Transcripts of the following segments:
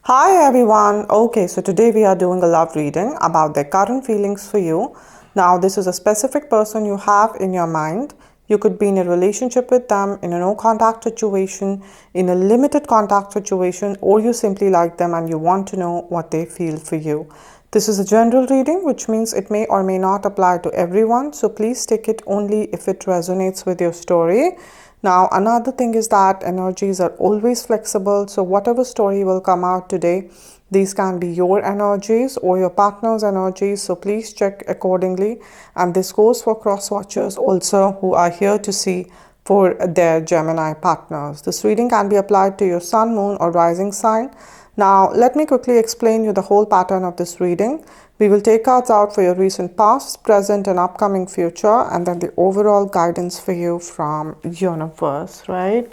Hi everyone. Okay, so today we are doing a love reading about their current feelings for you. Now, this is a specific person you have in your mind. You could be in a relationship with them, in a no contact situation, in a limited contact situation, or you simply like them and you want to know what they feel for you. This is a general reading, which means it may or may not apply to everyone. So please take it only if it resonates with your story. Now, another thing is that energies are always flexible. So, whatever story will come out today, these can be your energies or your partner's energies. So, please check accordingly. And this goes for cross watchers also who are here to see for their Gemini partners. This reading can be applied to your sun, moon, or rising sign. Now, let me quickly explain you the whole pattern of this reading. We will take cards out for your recent past, present, and upcoming future, and then the overall guidance for you from universe, right?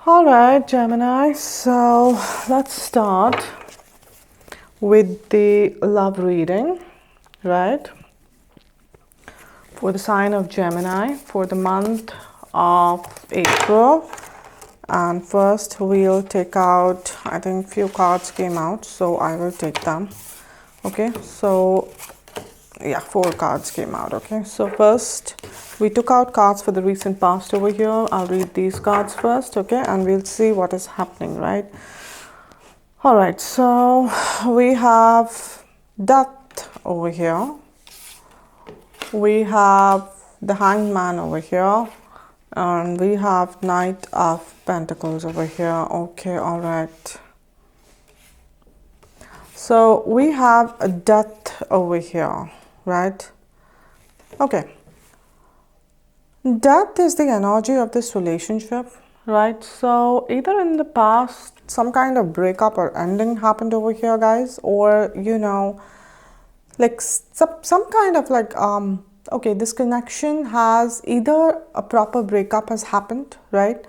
All right, Gemini. So let's start with the love reading, right? For the sign of Gemini for the month of April. And first we'll take out, I think few cards came out, so I will take them. Okay, so yeah, 4 cards came out. Okay, so first we took out cards for the recent past over here. I'll read these cards first, okay, and we'll see what is happening, right? All right, so we have death over here. We have the hanged man over here. And we have Knight of Pentacles over here. Okay, all right. So we have a death over here, right? Okay. Death is the energy of this relationship, right? So either in the past, some kind of breakup or ending happened over here, guys, or, you know, like some kind of like, okay, this connection has either a proper breakup has happened, right?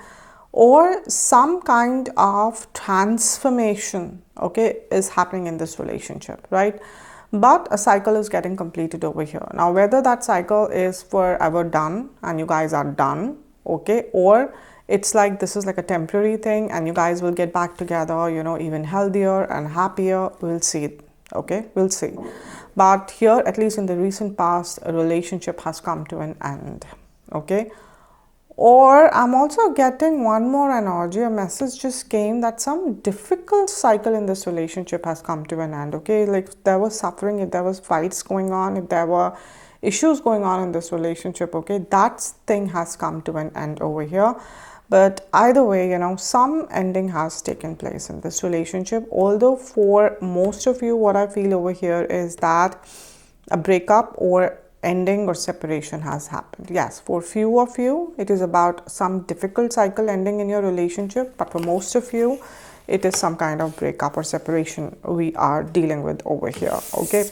Or some kind of transformation, okay, is happening in this relationship, right? But a cycle is getting completed over here. Now, whether that cycle is forever done and you guys are done, okay, or it's like this is like a temporary thing and you guys will get back together, you know, even healthier and happier, we'll see, okay, we'll see. But here, at least in the recent past, a relationship has come to an end, okay? Or I'm also getting one more energy, a message just came that some difficult cycle in this relationship has come to an end, okay? Like if there was suffering, if there was fights going on, if there were issues going on in this relationship, okay, that thing has come to an end over here. But either way, you know, some ending has taken place in this relationship. Although for most of you, what I feel over here is that a breakup or ending or separation has happened. Yes, for few of you, it is about some difficult cycle ending in your relationship. But for most of you, it is some kind of breakup or separation we are dealing with over here, okay?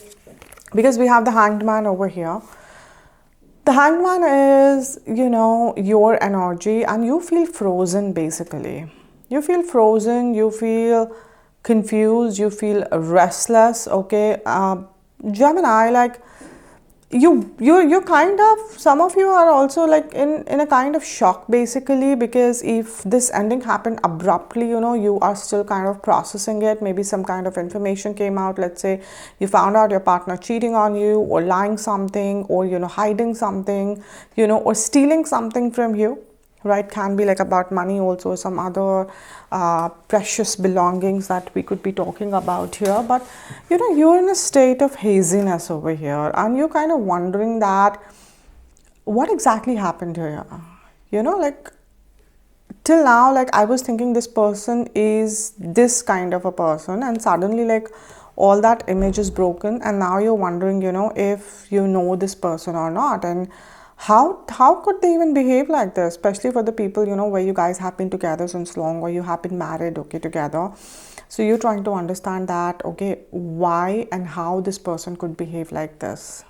Because we have the hanged man over here. The hanged man is, you know, your energy and you feel frozen basically. You feel frozen, you feel confused, you feel restless, okay? Gemini, like you're kind of, some of you are also like in a kind of shock basically, because if this ending happened abruptly, you know, you are still kind of processing it. Maybe some kind of information came out. Let's say you found out your partner cheating on you or lying something, or, you know, hiding something, you know, or stealing something from you, right? Can be like about money also, some other precious belongings that we could be talking about here. But, you know, you're in a state of haziness over here and you're kind of wondering that what exactly happened here, you know, like till now, like I was thinking this person is this kind of a person, and suddenly like all that image is broken and now you're wondering, you know, if you know this person or not, and how could they even behave like this, especially for the people, you know, where you guys have been together since long, or you have been married, okay, together. So you're trying to understand that, okay, why and how this person could behave like this.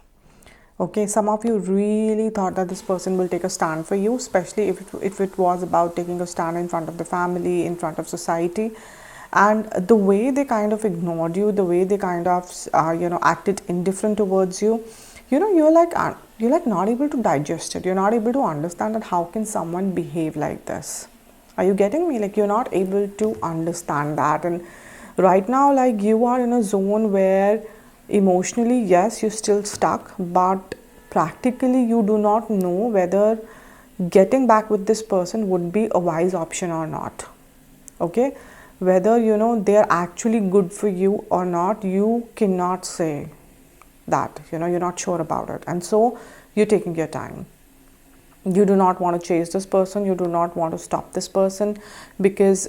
Okay, some of you really thought that this person will take a stand for you, especially if it was about taking a stand in front of the family, in front of society. And the way they kind of ignored you, the way they kind of, you know, acted indifferent towards you, you know, you're like not able to digest it. You're not able to understand that how can someone behave like this. Are you getting me? Like you're not able to understand that. And Right now, like, you are in a zone where emotionally, yes, you're still stuck, but practically you do not know whether getting back with this person would be a wise option or not. Okay, whether they're actually good for you or not, you cannot say that. You're not sure about it, and so you're taking your time. You do not want to chase this person, you do not want to stop this person, because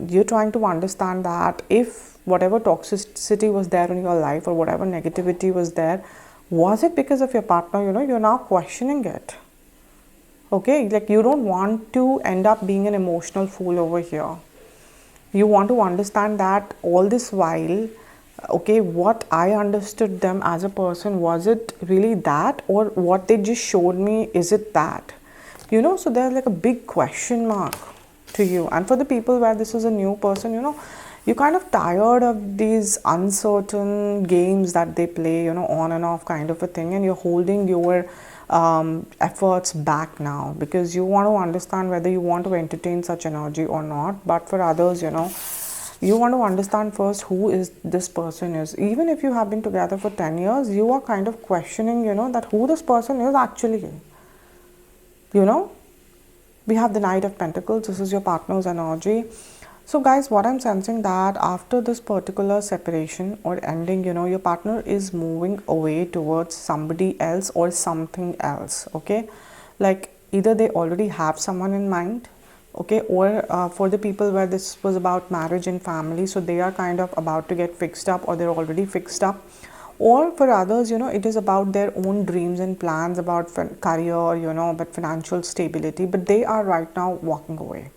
you're trying to understand that if whatever toxicity was there in your life or whatever negativity was there, was it because of your partner? You're now questioning it. Okay, like, you don't want to end up being an emotional fool over here. You want to understand that all this while, okay, what I understood them as a person, was it really that, or what they just showed me, is it that? So there's like a big question mark to you. And for the people where this is a new person, you're kind of tired of these uncertain games that they play, on and off kind of a thing, and you're holding your efforts back now, because you want to understand whether you want to entertain such energy or not. But for others, you want to understand first who is this person is. Even if you have been together for 10 years, you are kind of questioning, that who this person is actually. We have the Knight of Pentacles. This is your partner's energy. So guys, what I'm sensing, that after this particular separation or ending, your partner is moving away towards somebody else or something else. Okay, like, either they already have someone in mind, okay, or for the people where this was about marriage and family, so they are kind of about to get fixed up, or they're already fixed up. Or for others, it is about their own dreams and plans about career, about financial stability, but they are right now walking away.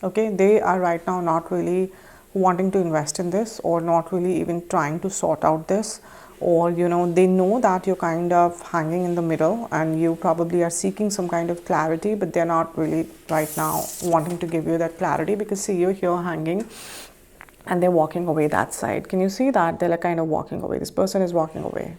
Okay, they are right now not really wanting to invest in this, or not really even trying to sort out this, or they know that you're kind of hanging in the middle and you probably are seeking some kind of clarity, but they're not really right now wanting to give you that clarity, because see, you're here hanging and they're walking away that side. Can you see that? They're like kind of walking away. This person is walking away.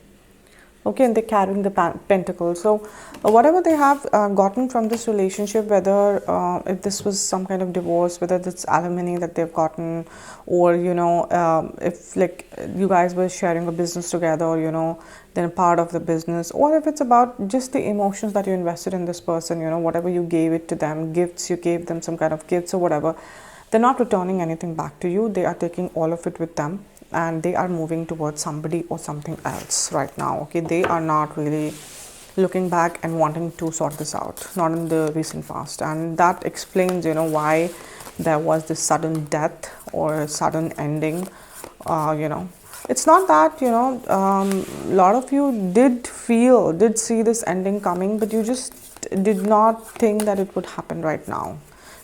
Okay, and they're carrying the pentacles. So whatever they have gotten from this relationship, whether if this was some kind of divorce, whether it's alimony that they've gotten, or if like you guys were sharing a business together, then a part of the business, or if it's about just the emotions that you invested in this person, whatever you gave it to them, gifts, you gave them some kind of gifts or whatever, they're not returning anything back to you. They are taking all of it with them, and they are moving towards somebody or something else right now. Okay, they are not really looking back and wanting to sort this out, not in the recent past. And that explains why there was this sudden death or sudden ending. It's not that a lot of you did see this ending coming, but you just did not think that it would happen right now.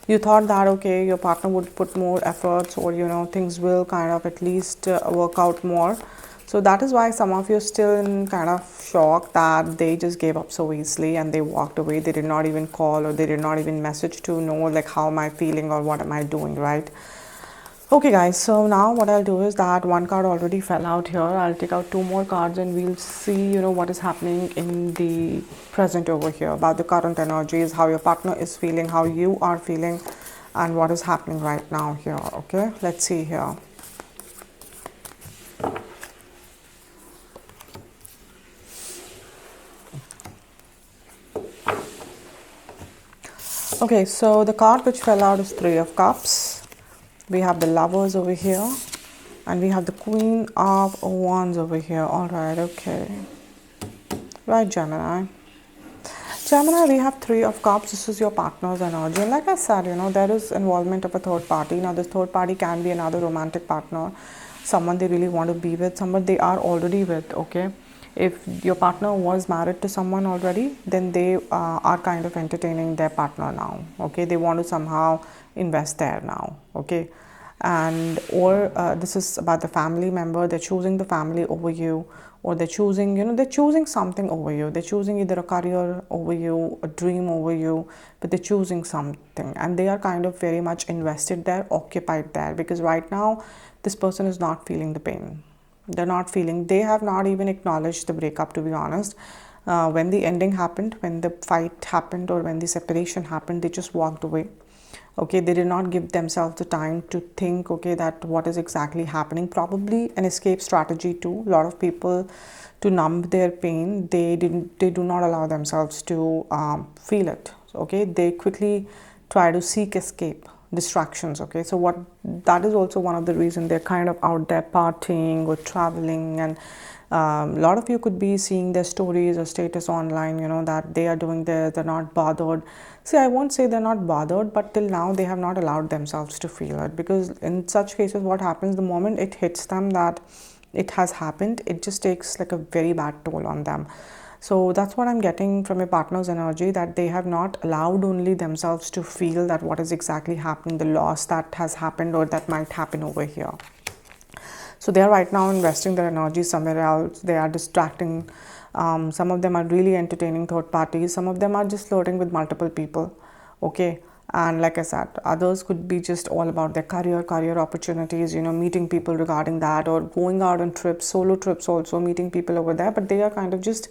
You thought that, okay, your partner would put more efforts, or things will kind of at least work out more. So that is why some of you are still in kind of shock that they just gave up so easily and they walked away. They did not even call, or they did not even message to know like how am I feeling or what am I doing, right? Okay guys, so now what I'll do is that one card already fell out here. I'll take out two more cards and we'll see what is happening in the present over here, about the current energies, how your partner is feeling, how you are feeling, and what is happening right now here. Okay, let's see here. Okay, so the card which fell out is Three of Cups. We have the Lovers over here, and we have the Queen of Wands over here. All right, okay. Right, Gemini. Gemini, we have Three of Cups. This is your partner's energy. And like I said, there is involvement of a third party. Now, this third party can be another romantic partner, someone they really want to be with, someone they are already with, okay? If your partner was married to someone already, then they are kind of entertaining their partner now, okay? They want to somehow invest there now, okay? And or this is about the family member. They're choosing the family over you, or they're choosing they're choosing something over you. They're choosing either a career over you, a dream over you, but they're choosing something, and they are kind of very much invested there, occupied there, because right now this person is not feeling the pain. They have not even acknowledged the breakup, to be honest. When the ending happened, when the fight happened, or when the separation happened, they just walked away. Okay, they did not give themselves the time to think, okay, that what is exactly happening. Probably an escape strategy too. A lot of people, to numb their pain, they do not allow themselves to feel it. Okay, they quickly try to seek escape, distractions. Okay, so what, that is also one of the reasons they're kind of out there partying or traveling. And a lot of you could be seeing their stories or status online, that they are doing this, they're not bothered. See, I won't say they're not bothered, but till now they have not allowed themselves to feel it, because in such cases what happens, the moment it hits them that it has happened, it just takes like a very bad toll on them. So that's what I'm getting from your partner's energy, that they have not allowed only themselves to feel that what is exactly happening, the loss that has happened or that might happen over here. So they are right now investing their energy somewhere else. They are distracting. Some of them are really entertaining third parties. Some of them are just flirting with multiple people. Okay. And like I said, others could be just all about their career opportunities, meeting people regarding that, or going out on trips, solo trips also, meeting people over there. But they are kind of just,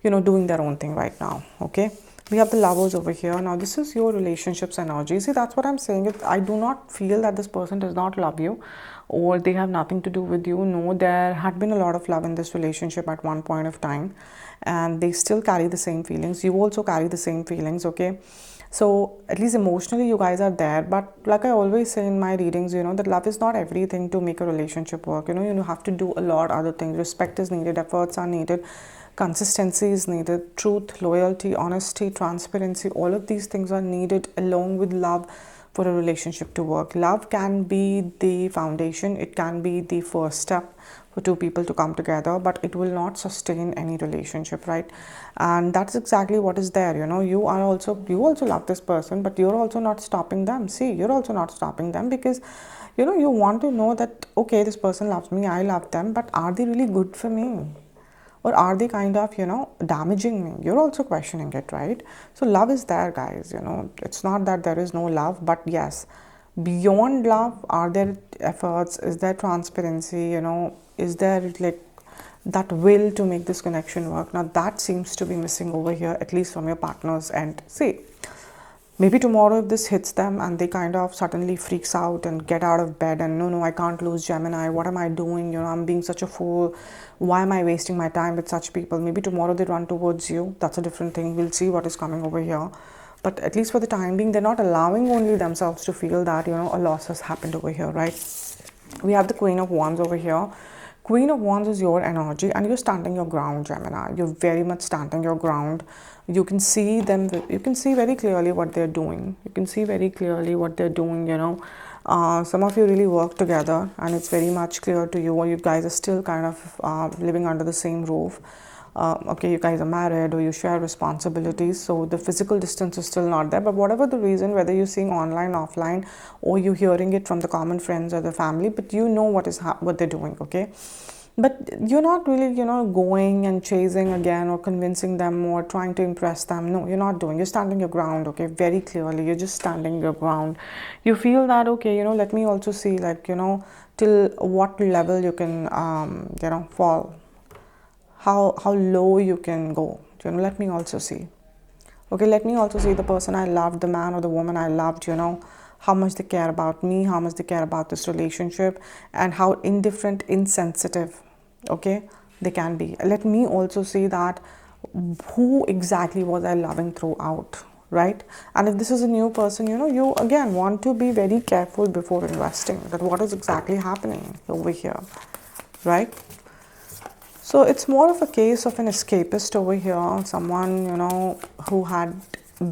doing their own thing right now. Okay. We have the lovers over here. Now, this is your relationships energy. See, that's what I'm saying. I do not feel that this person does not love you or they have nothing to do with you. No, there had been a lot of love in this relationship at one point of time, and they still carry the same feelings. You also carry the same feelings, okay? So, at least emotionally, you guys are there. But, like I always say in my readings, that love is not everything to make a relationship work. You have to do a lot of other things. Respect is needed, efforts are needed. Consistency is needed, truth, loyalty, honesty, transparency, all of these things are needed along with love for a relationship to work. Love can be the foundation, it can be the first step for two people to come together, but it will not sustain any relationship, right? And that's exactly what is there. You also love this person, but you're also not stopping them. See, you're also not stopping them, because you want to know that, okay, this person loves me, I love them, but are they really good for me? Or are they kind of, damaging me? You're also questioning it, right? So love is there, guys. It's not that there is no love, but yes, beyond love, are there efforts? Is there transparency? Is there like that will to make this connection work? Now, that seems to be missing over here, at least from your partner's end. See, maybe tomorrow if this hits them and they kind of suddenly freaks out and get out of bed and no, I can't lose Gemini, what am I doing, I'm being such a fool, why am I wasting my time with such people? Maybe tomorrow they run towards you. That's a different thing. We'll see what is coming over here. But at least for the time being, they're not allowing only themselves to feel that, a loss has happened over here, right? We have the Queen of Wands over here. Queen of Wands is your energy and you're standing your ground, Gemini. You're very much standing your ground. You can see them, you can see very clearly what they're doing. You can see very clearly what they're doing, some of you really work together and it's very much clear to you, or you guys are still kind of living under the same roof. Okay, you guys are married or you share responsibilities, so the physical distance is still not there. But whatever the reason, whether you're seeing online, offline, or you're hearing it from the common friends or the family, but you know what they're doing, okay? But you're not really, going and chasing again or convincing them or trying to impress them. No, you're not doing. You're standing your ground, okay? Very clearly, you're just standing your ground. You feel that, okay, let me also see, like, till what level you can, fall. How low you can go. Let me also see. Okay, let me also see the person I loved, the man or the woman I loved, how much they care about me, how much they care about this relationship, and how indifferent, insensitive, okay, they can be. Let me also see that who exactly was I loving throughout, right? And if this is a new person, you again want to be very careful before investing, that what is exactly happening over here, right? So it's more of a case of an escapist over here, someone, who had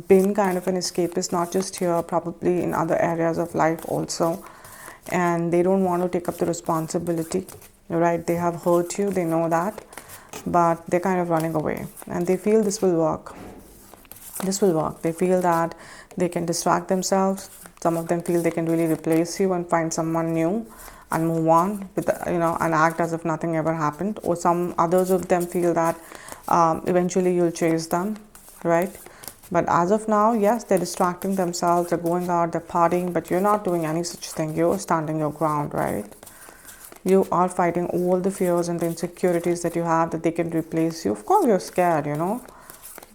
been kind of an escapist, not just here, probably in other areas of life also. And they don't want to take up the responsibility, right? They have hurt you, they know that, but they're kind of running away. And they feel this will work. This will work. They feel that they can distract themselves. Some of them feel they can really replace you and find someone new and move on with, and act as if nothing ever happened. Or some others of them feel that eventually you'll chase them, right? But as of now, yes, they're distracting themselves, they're going out, they're partying, but you're not doing any such thing. You're standing your ground, right? You are fighting all the fears and the insecurities that you have, that they can replace you. Of course, you're scared,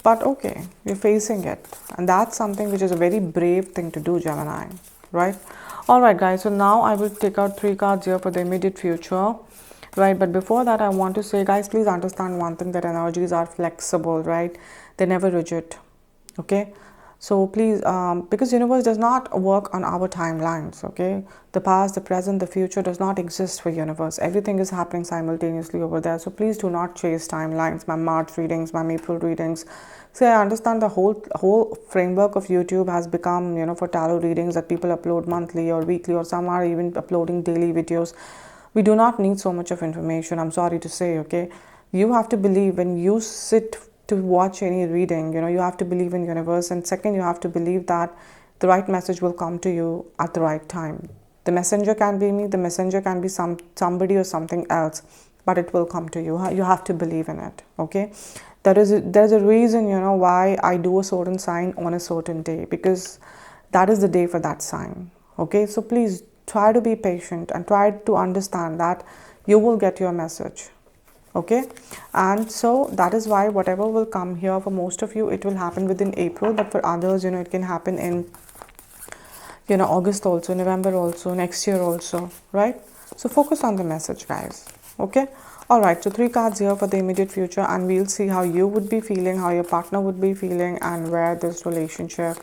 But okay, you're facing it. And that's something which is a very brave thing to do, Gemini, right? All right, guys. So now I will take out 3 cards here for the immediate future, right? But before that, I want to say, guys, please understand one thing, that energies are flexible, right? They're never rigid, okay? So please, because universe does not work on our timelines, okay? The past, the present, the future does not exist for universe. Everything is happening simultaneously over there. So please do not chase timelines, my March readings, my April readings. See, I understand the whole framework of YouTube has become, for tarot readings, that people upload monthly or weekly, or some are even uploading daily videos. We do not need so much of information, I'm sorry to say, okay? You have to believe when you sit to watch any reading, you have to believe in universe. And second, you have to believe that the right message will come to you at the right time. The messenger can be me, the messenger can be somebody or something else, but it will come to you. You have to believe in it, okay? There's a reason, why I do a certain sign on a certain day, because that is the day for that sign, okay? So please try to be patient and try to understand that you will get your message, okay? And so that is why whatever will come here, for most of you it will happen within April, but for others, it can happen in August also, November also, next year also, right? So focus on the message, guys, okay? All right, so 3 cards here for the immediate future, and we'll see how you would be feeling, how your partner would be feeling, and where this relationship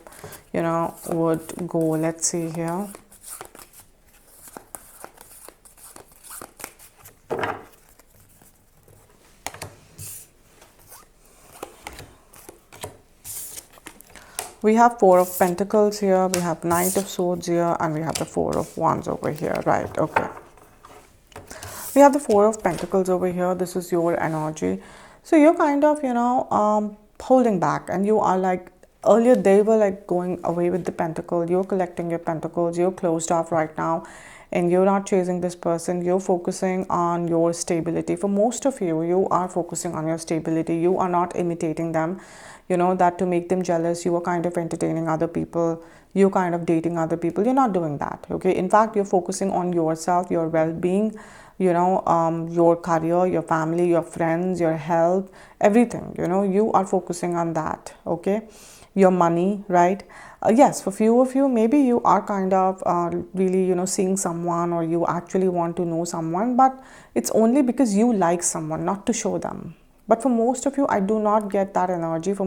would go. Let's see here. We have 4 of Pentacles here, we have Knight of Swords here, and we have the 4 of Wands over here, right? Okay. We have the 4 of Pentacles over here. This is your energy. So you're kind of, holding back, and you are like, earlier they were like going away with the Pentacle. You're collecting your Pentacles. You're closed off right now, and you're not chasing this person. You're focusing on your stability. For most of you, you are focusing on your stability. You are not imitating them, that to make them jealous. You are kind of entertaining other people. You're kind of dating other people. You're not doing that, okay? In fact, you're focusing on yourself, your well-being, your career, your family, your friends, your health, everything, you are focusing on that, okay? Your money, right? Yes, for few of you, maybe you are kind of really, seeing someone, or you actually want to know someone, but it's only because you like someone, not to show them. But for most of you, I do not get that energy. For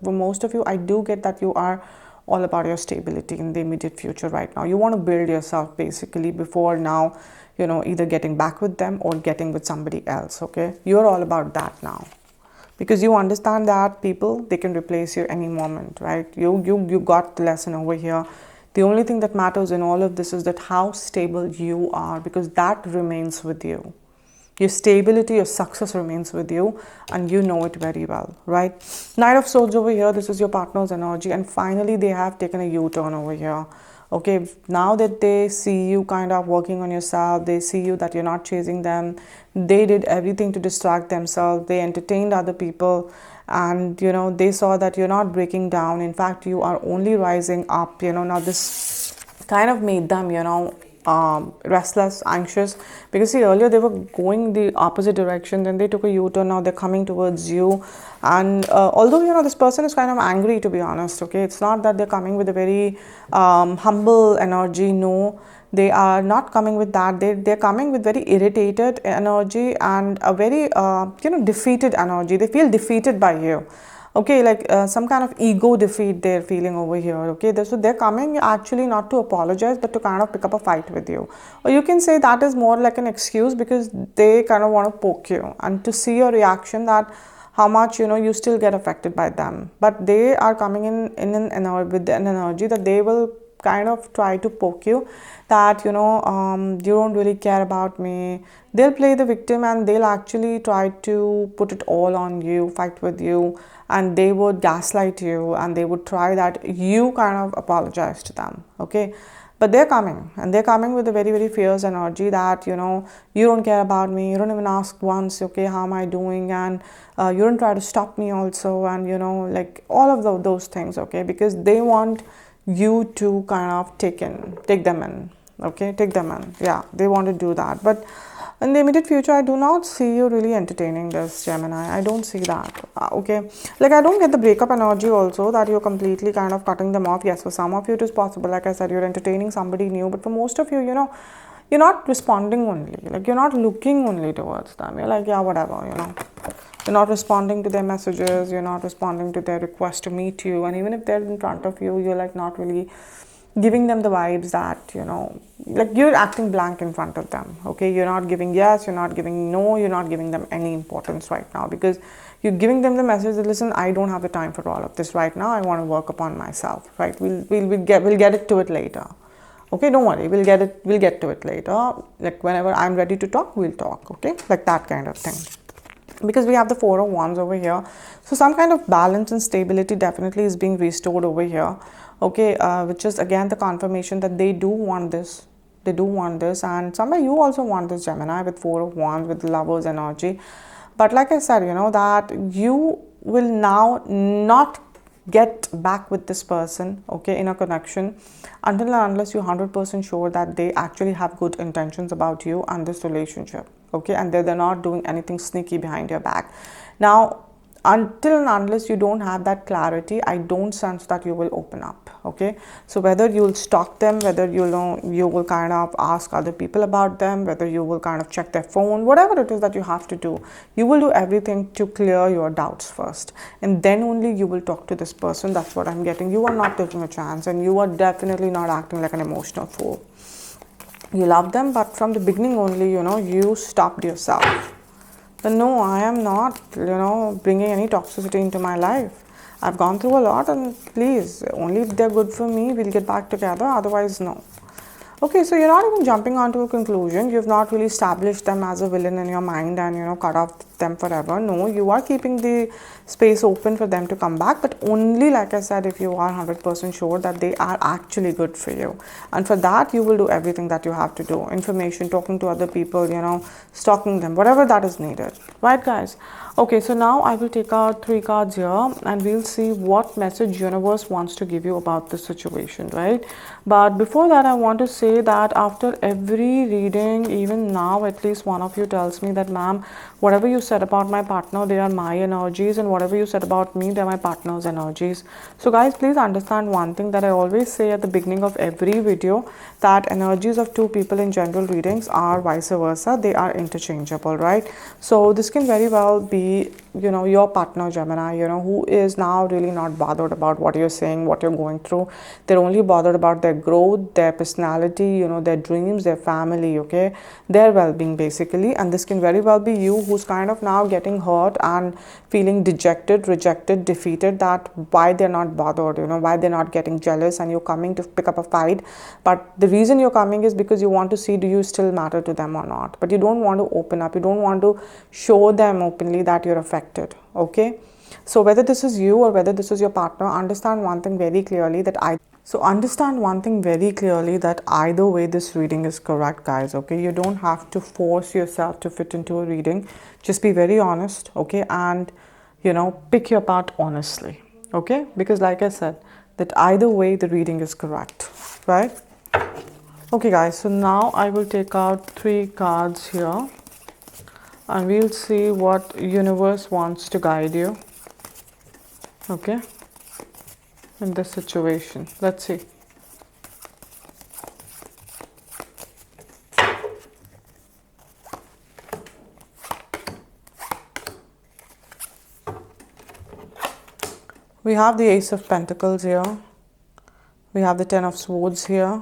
most of you, I do get that you are all about your stability in the immediate future right now. You want to build yourself basically before now, either getting back with them or getting with somebody else, okay? You're all about that now, because you understand that people, they can replace you any moment, right? You got the lesson over here. The only thing that matters in all of this is that how stable you are, because that remains with you. Your stability, your success remains with you, and you know it very well, right? Knight of Swords over here, this is your partner's energy, and finally they have taken a U-turn over here. Okay, now that they see you kind of working on yourself, they see you that you're not chasing them, they did everything to distract themselves, they entertained other people, and they saw that you're not breaking down. In fact, you are only rising up. Now this kind of made them restless, anxious, because see, earlier they were going the opposite direction, then they took a U-turn, now they're coming towards you. And although this person is kind of angry, to be honest, okay, it's not that they're coming with a very humble energy. No, they are not coming with that. They're coming with very irritated energy and a very defeated energy. They feel defeated by you, okay, like some kind of ego defeat they're feeling over here, okay? So they're coming actually not to apologize, but to kind of pick up a fight with you. Or you can say that is more like an excuse, because they kind of want to poke you and to see your reaction, that how much you still get affected by them. But they are coming in with an energy that they will kind of try to poke you, that you don't really care about me. They'll play the victim, and they'll actually try to put it all on you, fight with you, and they would gaslight you, and they would try that you kind of apologize to them, okay? But they're coming, and they're coming with a very, very fierce energy that you don't care about me, you don't even ask once, okay, how am I doing, and you don't try to stop me also, and like all of those things, okay? Because they want you to kind of take them in, okay? Take them in, yeah, they want to do that. But In the immediate future, I do not see you really entertaining this, Gemini. I don't see that. Okay. Like, I don't get the breakup energy also, that you're completely kind of cutting them off. Yes, for some of you it is possible. Like I said, you're entertaining somebody new. But for most of you, you're not responding only. Like, you're not looking only towards them. You're like, yeah, whatever. You're not responding to their messages. You're not responding to their request to meet you. And even if they're in front of you, you're like not really giving them the vibes that, like you're acting blank in front of them. Okay, you're not giving yes, you're not giving no, you're not giving them any importance right now, because you're giving them the message that, listen, I don't have the time for all of this right now. I want to work upon myself, right? We'll get it to it later. Okay, don't worry, we'll get to it later. Like, whenever I'm ready to talk, we'll talk. Okay, like that kind of thing. Because we have the Four of Wands over here, so some kind of balance and stability definitely is being restored over here. Okay, which is again the confirmation that they do want this. They do want this, and somewhere you also want this, Gemini, with Four of Wands, with Lovers energy. But like I said, that you will now not get back with this person, okay, in a connection, until and unless you're 100% sure that they actually have good intentions about you and this relationship, okay, and they're not doing anything sneaky behind your back. Now, until and unless you don't have that clarity, I don't sense that you will open up. Okay, so whether you'll stalk them, whether you will kind of ask other people about them, whether you will kind of check their phone, whatever it is that you have to do, you will do everything to clear your doubts first, and then only you will talk to this person. That's what I'm getting. You are not taking a chance, and you are definitely not acting like an emotional fool. You love them, but from the beginning only, you stopped yourself. No, I am not, bringing any toxicity into my life. I've gone through a lot, and please, only if they're good for me, we'll get back together. Otherwise, no. Okay, so you're not even jumping onto a conclusion. You've not really established them as a villain in your mind and, cut off them forever. No, you are keeping the space open for them to come back, but only, like I said, if you are 100% sure that they are actually good for you. And for that, you will do everything that you have to do. Information, talking to other people, stalking them, whatever that is needed. Right, guys? Okay, so now I will take out 3 cards here, and we'll see what message universe wants to give you about this situation, right? But before that, I want to say that after every reading, even now, at least one of you tells me that, ma'am, whatever you said about my partner, they are my energies, and whatever you said about me, they're my partner's energies. So guys, please understand one thing that I always say at the beginning of every video, that energies of 2 people in general readings are vice versa. They are interchangeable, right? So this can very well be, your partner, Gemini, who is now really not bothered about what you're saying, what you're going through. They're only bothered about their growth, their personality, their dreams, their family, okay, their well-being basically. And this can very well be you, who's kind of now getting hurt and feeling dejected, rejected, defeated, that why they're not bothered, why they're not getting jealous, and you're coming to pick up a fight. But the reason you're coming is because you want to see, do you still matter to them or not? But you don't want to open up. You don't want to show them openly that you're affected. Okay, so whether this is you or whether this is your partner, understand one thing very clearly, that either way this reading is correct, guys. Okay, you don't have to force yourself to fit into a reading. Just be very honest, okay, and pick your part honestly, okay, because like I said, that either way the reading is correct, right? Okay, guys, so now I will take out 3 cards here, and we'll see what universe wants to guide you, okay, in this situation. Let's see. We have the Ace of Pentacles here, we have the 10 of Swords here,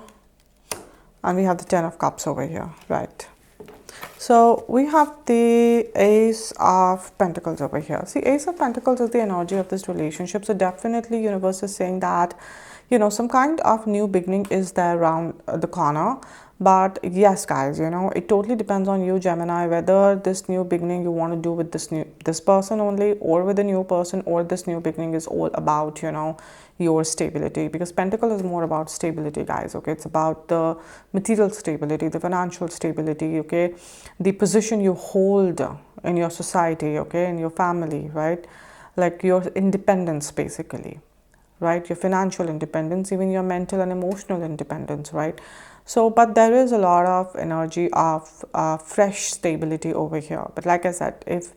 and we have the 10 of Cups over here, right? So we have the Ace of Pentacles over here. See, Ace of Pentacles is the energy of this relationship. So definitely universe is saying that, some kind of new beginning is there around the corner. But yes, guys, it totally depends on you, Gemini, whether this new beginning you want to do with this person only, or with a new person, or this new beginning is all about, your stability. Because Pentacle is more about stability, guys. Okay, it's about the material stability, the financial stability, okay, the position you hold in your society, okay, in your family, right? Like your independence, basically, right? Your financial independence, even your mental and emotional independence, right? So, but there is a lot of energy of fresh stability over here. But like I said, if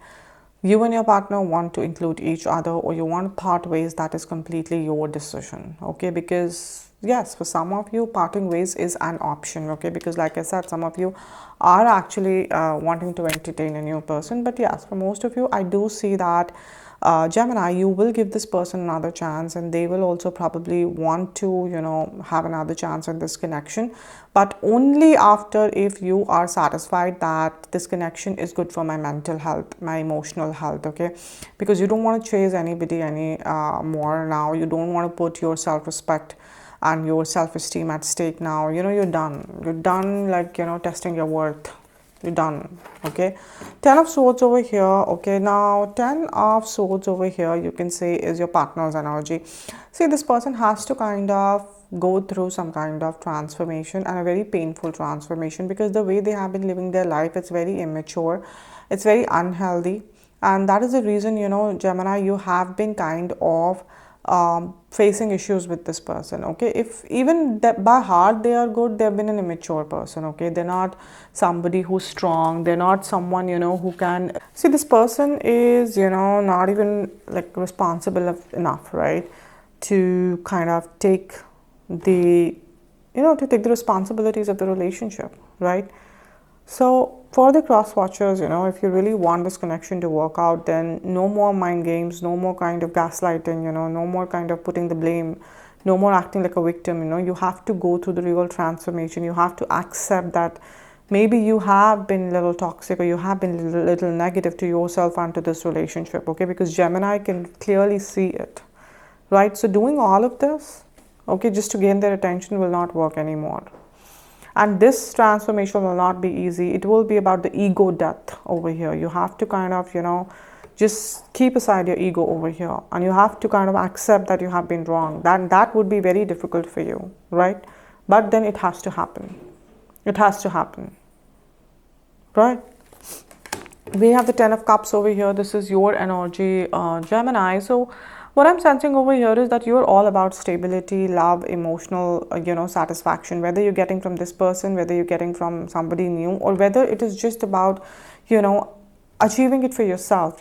you and your partner want to include each other or you want to part ways, that is completely your decision, okay? Because yes, for some of you, parting ways is an option, okay? Because like I said, some of you are actually wanting to entertain a new person. But yes, for most of you, I do see that Gemini, you will give this person another chance, and they will also probably want to, have another chance in this connection, but only after if you are satisfied that this connection is good for my mental health, my emotional health, okay? Because you don't want to chase anybody any more now. You don't want to put your self-respect and your self-esteem at stake now. You're done like, testing your worth. You're done, okay? 10 of swords over here, okay? Now 10 of swords over here, you can say, is your partner's energy. See, this person has to kind of go through some kind of transformation, and a very painful transformation, because the way they have been living their life, it's very immature, it's very unhealthy, and that is the reason, Gemini, you have been kind of facing issues with this person, okay? If even that by heart they are good, they've been an immature person, okay? They're not somebody who's strong. They're not someone, who can see. This person is, not even like responsible enough, right, to kind of take the responsibilities of the relationship, right? So for the cross watchers, if you really want this connection to work out, then no more mind games, no more kind of gaslighting, no more kind of putting the blame, no more acting like a victim. You have to go through the real transformation. You have to accept that maybe you have been a little toxic, or you have been a little negative to yourself and to this relationship, okay? Because Gemini can clearly see it, right? So doing all of this, okay, just to gain their attention will not work anymore. And this transformation will not be easy. It will be about the ego death over here. You have to kind of, just keep aside your ego over here. And you have to kind of accept that you have been wrong. That would be very difficult for you, right? But then it has to happen. It has to happen, right? We have the 10 of cups over here. This is your energy, Gemini. So what I'm sensing over here is that you're all about stability, love, emotional, satisfaction, whether you're getting from this person, whether you're getting from somebody new, or whether it is just about, achieving it for yourself,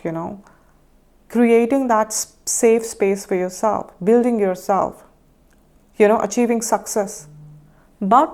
creating that safe space for yourself, building yourself, achieving success. But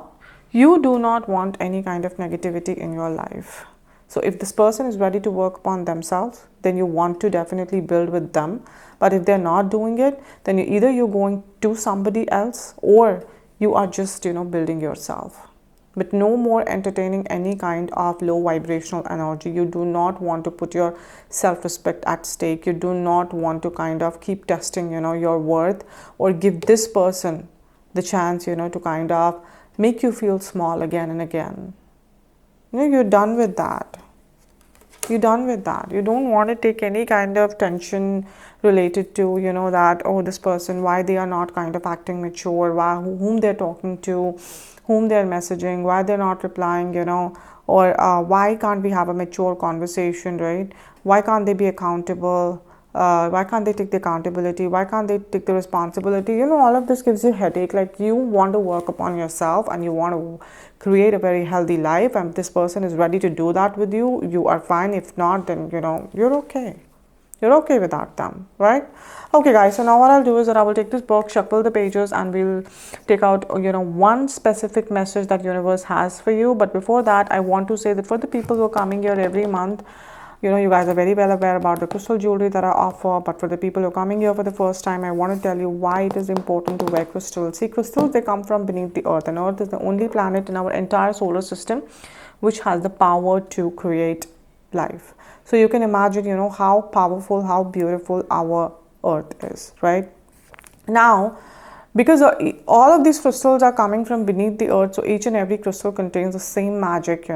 you do not want any kind of negativity in your life. So if this person is ready to work upon themselves, then you want to definitely build with them. But if they're not doing it, then either you're going to somebody else, or you are just, building yourself. But no more entertaining any kind of low vibrational energy. You do not want to put your self-respect at stake. You do not want to kind of keep testing, your worth, or give this person the chance, to kind of make you feel small again and again. You're done with that. You're done with that. You don't want to take any kind of tension related to, that, oh, this person, why they are not kind of acting mature, why, whom they're talking to, whom they're messaging, why they're not replying, or why can't we have a mature conversation, right? Why can't they be accountable? Why can't they take the accountability? Why can't they take the responsibility? All of this gives you a headache. Like, you want to work upon yourself and you want to create a very healthy life, and this person is ready to do that with you. You are fine. If not, then you're okay. You're okay without them, right? Okay, guys, so now what I'll do is that I will take this book, shuffle the pages, and we'll take out one specific message that universe has for you. But before that, I want to say that for the people who are coming here every month, you guys are very well aware about the crystal jewelry that I offer. But for the people who are coming here for the first time, I want to tell you why it is important to wear crystals. See, crystals, they come from beneath the earth, and Earth is the only planet in our entire solar system which has the power to create life. So you can imagine, how powerful, how beautiful our Earth is, right? Now, because all of these crystals are coming from beneath the earth, so each and every crystal contains the same magic,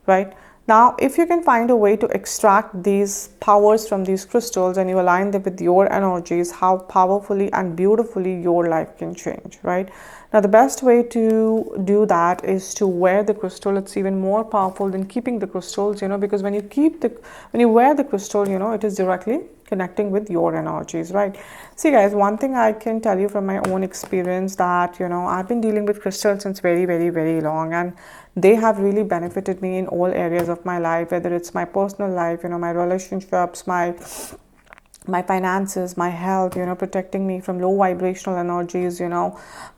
right? Now, if you can find a way to extract these powers from these crystals and you align them with your energies, how powerfully and beautifully your life can change, right? Now, the best way to do that is to wear the crystal. It's even more powerful than keeping the crystals, because when you wear the crystal, it is directly connecting with your energies, right? See guys, one thing I can tell you from my own experience, that I've been dealing with crystals since very, very, very long, and they have really benefited me in all areas of my life, whether it's my personal life, my relationships, my finances, my health, protecting me from low vibrational energies,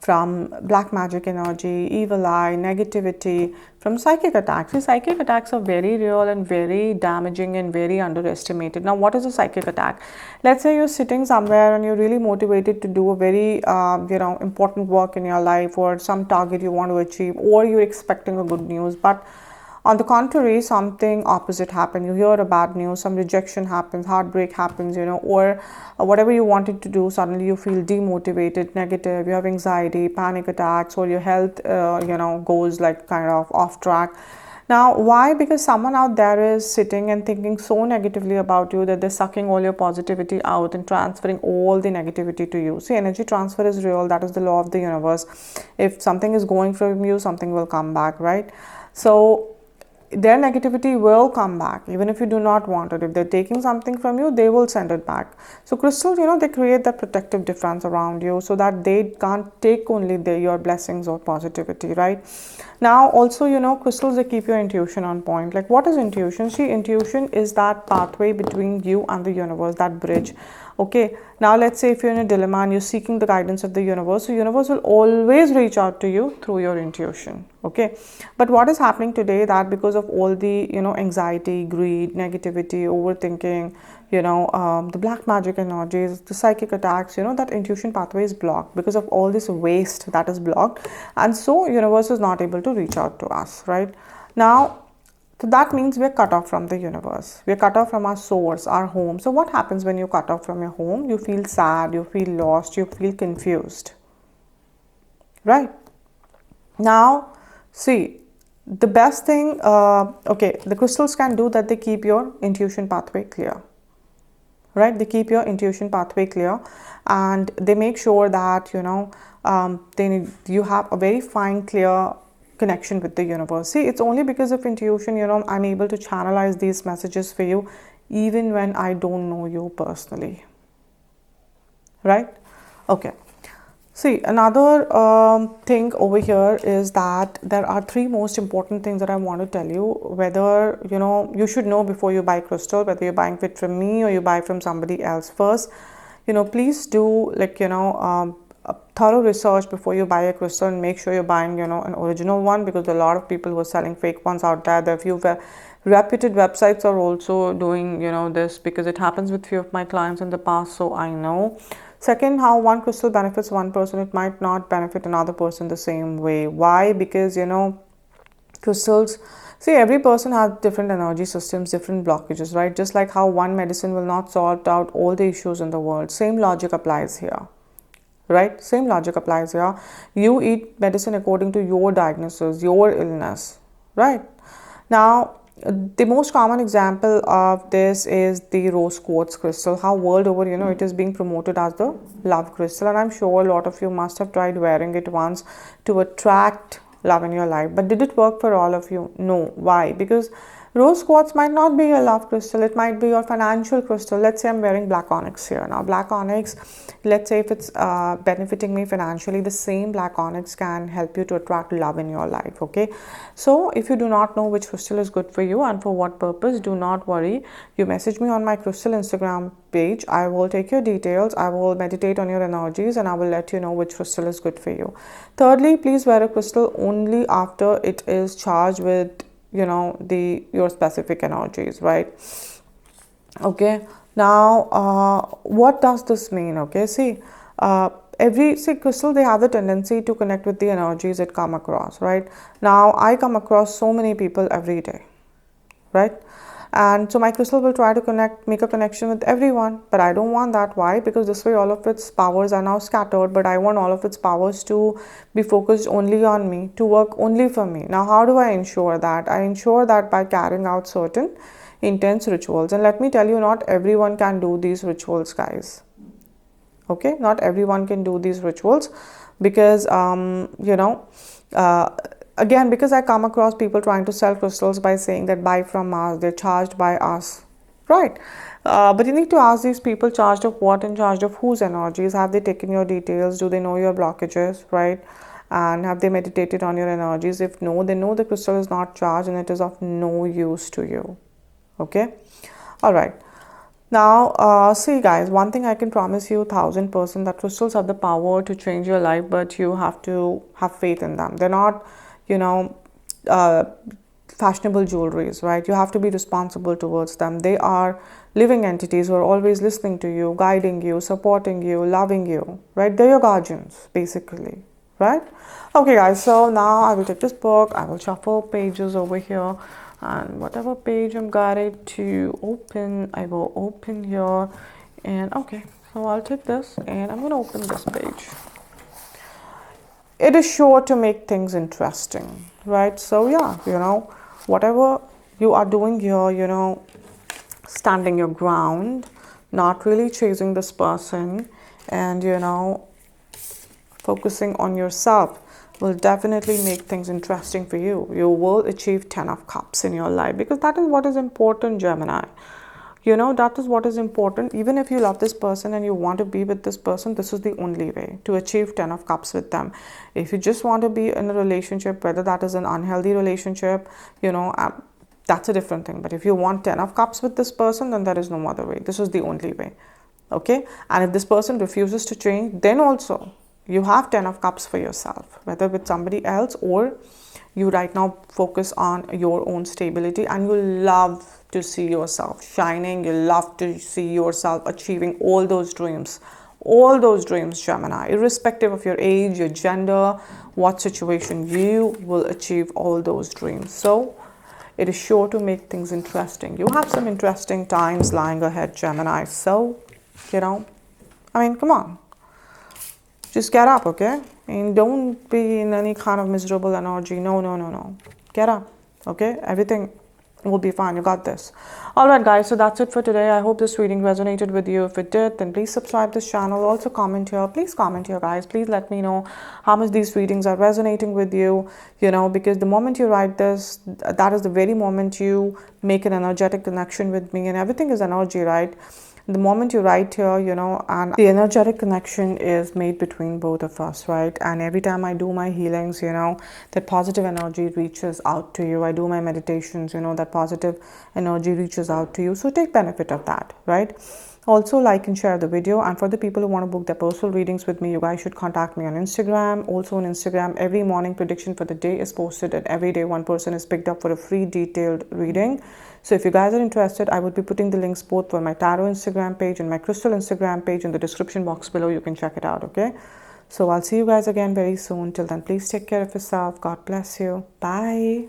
from black magic energy, evil eye, negativity, from psychic attacks. See, psychic attacks are very real and very damaging and very underestimated. Now, what is a psychic attack? Let's say you're sitting somewhere and you're really motivated to do a very, important work in your life, or some target you want to achieve, or you're expecting a good news, but on the contrary, something opposite happens. You hear a bad news, some rejection happens, heartbreak happens, or whatever you wanted to do, suddenly you feel demotivated, negative, you have anxiety, panic attacks, or your health, goes like kind of off track. Now, why? Because someone out there is sitting and thinking so negatively about you that they're sucking all your positivity out and transferring all the negativity to you. See, energy transfer is real. That is the law of the universe. If something is going from you, something will come back, right? So their negativity will come back even if you do not want it. If they're taking something from you, they will send it back. So crystals, they create that protective defense around you so that they can't take only your blessings or positivity, right? Now also, crystals, they keep your intuition on point. Like, what is intuition? See, intuition is that pathway between you and the universe, that bridge. Okay, now let's say if you're in a dilemma and you're seeking the guidance of the universe, so universe will always reach out to you through your intuition. Okay, but what is happening today, that because of all the anxiety, greed, negativity, overthinking, the black magic energies, the psychic attacks, that intuition pathway is blocked because of all this waste that is blocked, and so universe is not able to reach out to us, right? Now, so that means we're cut off from the universe. We're cut off from our source, our home. So what happens when you're cut off from your home? You feel sad, you feel lost, you feel confused, right? Now, see, the best thing, the crystals can do that, they keep your intuition pathway clear, right? They keep your intuition pathway clear, and they make sure that, you have a very fine, clear connection with the universe. See, it's only because of intuition, I'm able to channelize these messages for you even when I don't know you personally, right? Okay. See, another thing over here is that there are three most important things that I want to tell you, whether, you should know before you buy crystal, whether you're buying it from me or you buy from somebody else first. Please do, like, a thorough research before you buy a crystal, and make sure you're buying, an original one, because there are a lot of people who are selling fake ones out there. There are a few reputed websites are also doing, this, because it happens with few of my clients in the past, so I know. Second, how one crystal benefits one person, it might not benefit another person the same way. Why? Because, crystals, see, every person has different energy systems, different blockages, right? Just like how one medicine will not sort out all the issues in the world, same logic applies here. Right? Same logic applies here. You eat medicine according to your diagnosis, your illness, right? Now, the most common example of this is the rose quartz crystal. How world over, it is being promoted as the love crystal, and I'm sure a lot of you must have tried wearing it once to attract love in your life. But did it work for all of you? No. Why? Because rose quartz might not be your love crystal, it might be your financial crystal. Let's say I'm wearing black onyx here. Now, black onyx, let's say if it's benefiting me financially, the same black onyx can help you to attract love in your life, okay? So, if you do not know which crystal is good for you and for what purpose, do not worry. You message me on my crystal Instagram page. I will take your details, I will meditate on your energies, and I will let you know which crystal is good for you. Thirdly, please wear a crystal only after it is charged with your specific energies, right? Okay, now what does this mean? Okay, see, every crystal, they have the tendency to connect with the energies it come across, right? Now, I come across so many people every day, right? And so my crystal will try to make a connection with everyone, but I don't want that. Why? Because this way all of its powers are now scattered, but I want all of its powers to be focused only on me, to work only for me. Now, how do I ensure that? I ensure that by carrying out certain intense rituals. And let me tell you, not everyone can do these rituals, guys. Okay, not everyone can do these rituals, because again, because I come across people trying to sell crystals by saying that buy from us, they're charged by us. right? But you need to ask these people charged of what and charged of whose energies. Have they taken your details? Do they know your blockages, right? And have they meditated on your energies? If no, then no, the crystal is not charged and it is of no use to you. Okay? All right. Now, see guys, one thing I can promise you 1000% that crystals have the power to change your life, but you have to have faith in them. They're not, you know, uh, fashionable jewelries, right? You have to be responsible towards them. They are living entities who are always listening to you, guiding you, supporting you, loving you, right? They're your guardians, basically, right? Okay, guys, so now I will take this book, I will shuffle pages over here, and whatever page I'm guided to open, I will open here. And okay, so I'll take this and I'm going to open this page. It is sure to make things interesting, right? So yeah, you know, whatever you are doing here, you know, standing your ground, not really chasing this person, and you know, focusing on yourself will definitely make things interesting for you. You will achieve 10 of cups in your life, because that is what is important, Gemini. You know, that is what is important. Even if you love this person and you want to be with this person, this is the only way to achieve 10 of cups with them. If you just want to be in a relationship, whether that is an unhealthy relationship, you know, that's a different thing. But if you want 10 of cups with this person, then there is no other way. This is the only way. Okay? And if this person refuses to change, then also you have 10 of cups for yourself, whether with somebody else or you right now focus on your own stability, and you love to see yourself shining. You love to see yourself achieving all those dreams, Gemini, irrespective of your age, your gender, what situation, you will achieve all those dreams. So it is sure to make things interesting. You have some interesting times lying ahead, Gemini. So, you know, I mean, come on. Just get up, okay? And don't be in any kind of miserable energy. No. Get up, okay? Everything will be fine. You got this. All right, guys. So that's it for today. I hope this reading resonated with you. If it did, then please subscribe this channel. Also comment here. Please comment here, guys. Please let me know how much these readings are resonating with you. You know, because the moment you write this, that is the very moment you make an energetic connection with me. And everything is energy, right? The moment you write here, you know, and the energetic connection is made between both of us, right? And every time I do my healings, you know, that positive energy reaches out to you. I do my meditations, you know, that positive energy reaches out to you. So take benefit of that, right? Also, like and share the video. And for the people who want to book their personal readings with me, you guys should contact me on Instagram. Also on Instagram, every morning prediction for the day is posted, and every day one person is picked up for a free detailed reading. So if you guys are interested, I would be putting the links both for my tarot Instagram page and my crystal Instagram page in the description box below. You can check it out, okay? So I'll see you guys again very soon. Till then, please take care of yourself. God bless you. Bye.